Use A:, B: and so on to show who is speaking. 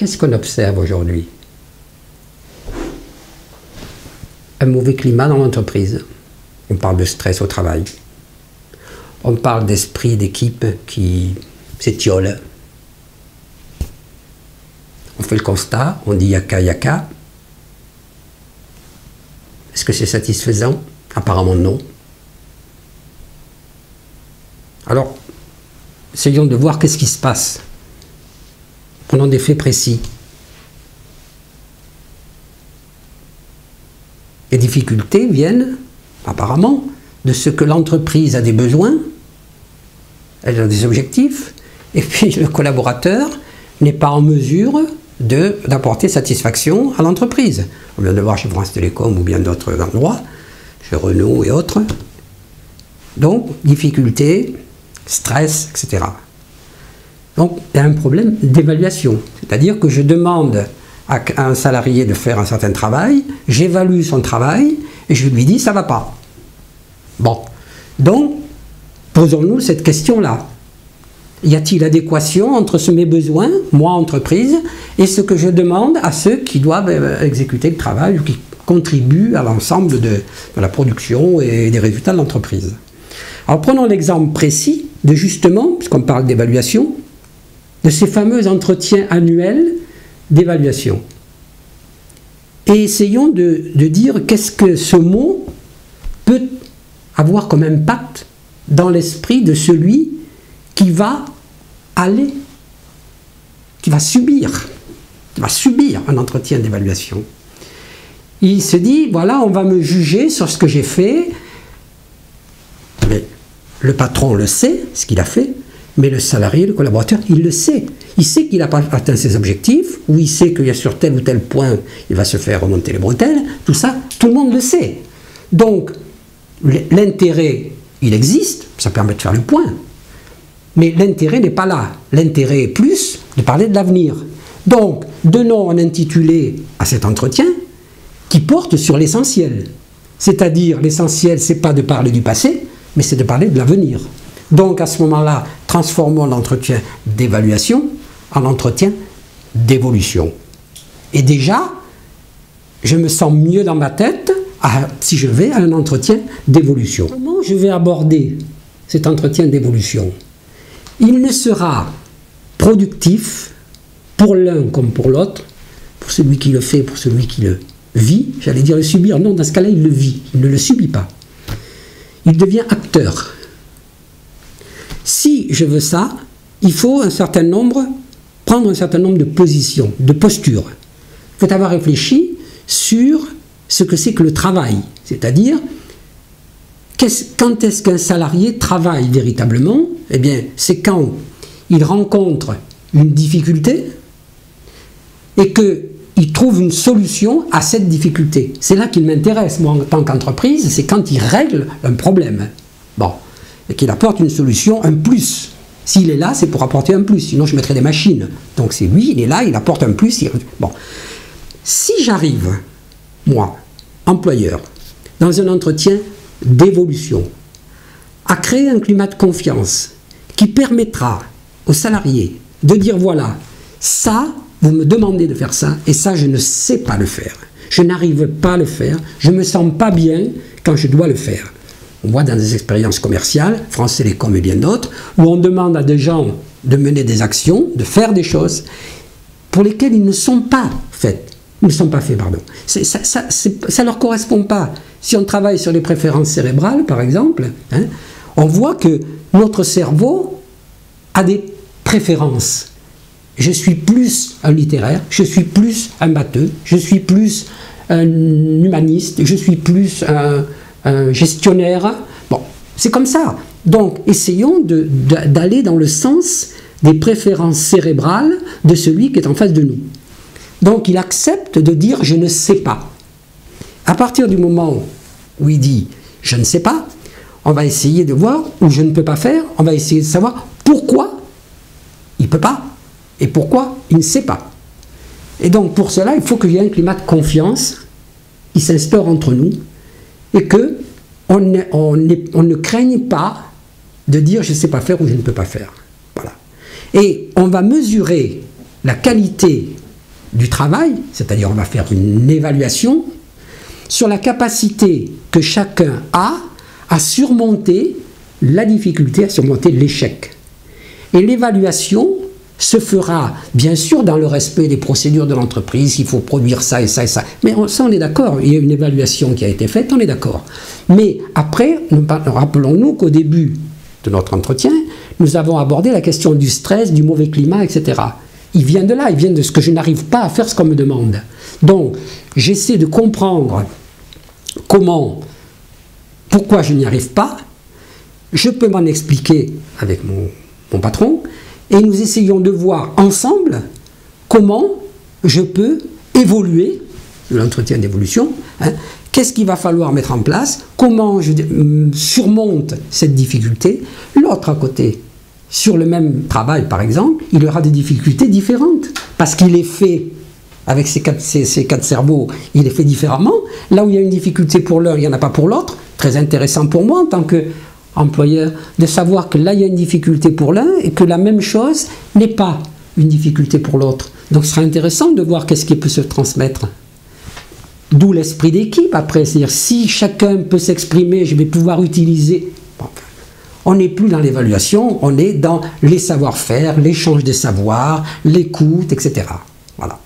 A: qu'est-ce qu'on observe aujourd'hui? Un mauvais climat dans l'entreprise. On parle de stress au travail. On parle d'esprit d'équipe qui s'étiole. On fait le constat, on dit yaka yaka. Est-ce que c'est satisfaisant? Apparemment non. Alors, essayons de voir qu'est-ce qui se passe. Prenons des faits précis. Les difficultés viennent, apparemment, de ce que l'entreprise a des besoins, elle a des objectifs, et puis le collaborateur n'est pas en mesure d'apporter satisfaction à l'entreprise. On vient de voir chez France Télécom ou bien d'autres endroits, chez Renault et autres. Donc, difficultés, stress, etc. Donc, il y a un problème d'évaluation. C'est-à-dire que je demande à un salarié de faire un certain travail, j'évalue son travail et je lui dis ça ne va pas. Bon. Donc, posons-nous cette question-là. Y a-t-il adéquation entre mes besoins, moi entreprise, et ce que je demande à ceux qui doivent exécuter le travail ou qui contribuent à l'ensemble de la production et des résultats de l'entreprise? Alors prenons l'exemple précis de justement, puisqu'on parle d'évaluation, de ces fameux entretiens annuels d'évaluation. Et essayons de dire qu'est-ce que ce mot peut avoir comme impact dans l'esprit de celui qui va aller, qui va subir un entretien d'évaluation. Il se dit, voilà, on va me juger sur ce que j'ai fait, mais le patron le sait, ce qu'il a fait, mais le salarié, le collaborateur, il le sait. Il sait qu'il n'a pas atteint ses objectifs, ou il sait qu'il y a sur tel ou tel point, il va se faire remonter les bretelles, tout ça, tout le monde le sait. Donc, l'intérêt, il existe, ça permet de faire le point. Mais l'intérêt n'est pas là. L'intérêt est plus de parler de l'avenir. Donc, donnons un intitulé à cet entretien qui porte sur l'essentiel. C'est-à-dire, l'essentiel, c'est pas de parler du passé, mais c'est de parler de l'avenir. Donc, à ce moment-là, transformons l'entretien d'évaluation en entretien d'évolution. Et déjà, je me sens mieux dans ma tête si je vais à un entretien d'évolution. Comment je vais aborder cet entretien d'évolution? Il ne sera productif pour l'un comme pour l'autre, pour celui qui le fait, pour celui qui le vit, j'allais dire le subir, non, dans ce cas-là, il le vit, il ne le subit pas. Il devient acteur. Si je veux ça, il faut prendre un certain nombre de positions, de postures. Il faut avoir réfléchi sur ce que c'est que le travail, c'est-à-dire quand est-ce qu'un salarié travaille véritablement? Eh bien, c'est quand il rencontre une difficulté et qu'il trouve une solution à cette difficulté. C'est là qu'il m'intéresse, moi, en tant qu'entreprise, c'est quand il règle un problème. Bon, et qu'il apporte une solution, un plus. S'il est là, c'est pour apporter un plus, sinon je mettrais des machines. Donc c'est lui, il est là, il apporte un plus. Bon. Si j'arrive, moi, employeur, dans un entretien d'évolution, à créer un climat de confiance qui permettra aux salariés de dire voilà, ça, vous me demandez de faire ça, et ça, je ne sais pas le faire. Je n'arrive pas à le faire, je ne me sens pas bien quand je dois le faire. On voit dans des expériences commerciales, France Télécom et bien d'autres, où on demande à des gens de mener des actions, de faire des choses pour lesquelles ils ne sont pas faites. Ils ne sont pas faits, pardon. Ça ne leur correspond pas. Si on travaille sur les préférences cérébrales, par exemple, hein, on voit que notre cerveau a des préférences. Je suis plus un littéraire, je suis plus un matheux, je suis plus un humaniste, je suis plus un gestionnaire. Bon, c'est comme ça. Donc, essayons d'aller dans le sens des préférences cérébrales de celui qui est en face de nous. Donc, il accepte de dire « je ne sais pas ». À partir du moment où il dit « je ne sais pas », on va essayer de voir où je ne peux pas faire, on va essayer de savoir pourquoi il ne peut pas et pourquoi il ne sait pas. Et donc, pour cela, il faut qu'il y ait un climat de confiance qui s'instaure entre nous et qu'on ne craigne pas de dire « je ne sais pas faire » ou « je ne peux pas faire ». Voilà. Et on va mesurer la qualité du travail, c'est-à-dire on va faire une évaluation sur la capacité que chacun a à surmonter la difficulté, à surmonter l'échec. Et l'évaluation se fera bien sûr dans le respect des procédures de l'entreprise, il faut produire ça et ça et ça. Mais ça on est d'accord, il y a une évaluation qui a été faite, on est d'accord. Mais après, rappelons-nous qu'au début de notre entretien, nous avons abordé la question du stress, du mauvais climat, etc. Il vient de là, il vient de ce que je n'arrive pas à faire ce qu'on me demande. Donc, j'essaie de comprendre pourquoi je n'y arrive pas, je peux m'en expliquer avec mon patron, et nous essayons de voir ensemble comment je peux évoluer, l'entretien d'évolution, qu'est-ce qu'il va falloir mettre en place, comment je surmonte cette difficulté. L'autre à côté, sur le même travail par exemple, il aura des difficultés différentes, parce qu'il est fait avec ses quatre cerveaux, il est fait différemment. Là où il y a une difficulté pour l'un, il n'y en a pas pour l'autre. Très intéressant pour moi en tant qu'employeur de savoir que là il y a une difficulté pour l'un et que la même chose n'est pas une difficulté pour l'autre. Donc ce sera intéressant de voir qu'est-ce qui peut se transmettre. D'où l'esprit d'équipe après, c'est-à-dire si chacun peut s'exprimer, je vais pouvoir utiliser. Bon, on n'est plus dans l'évaluation, on est dans les savoir-faire, l'échange des savoirs, l'écoute, etc. Voilà.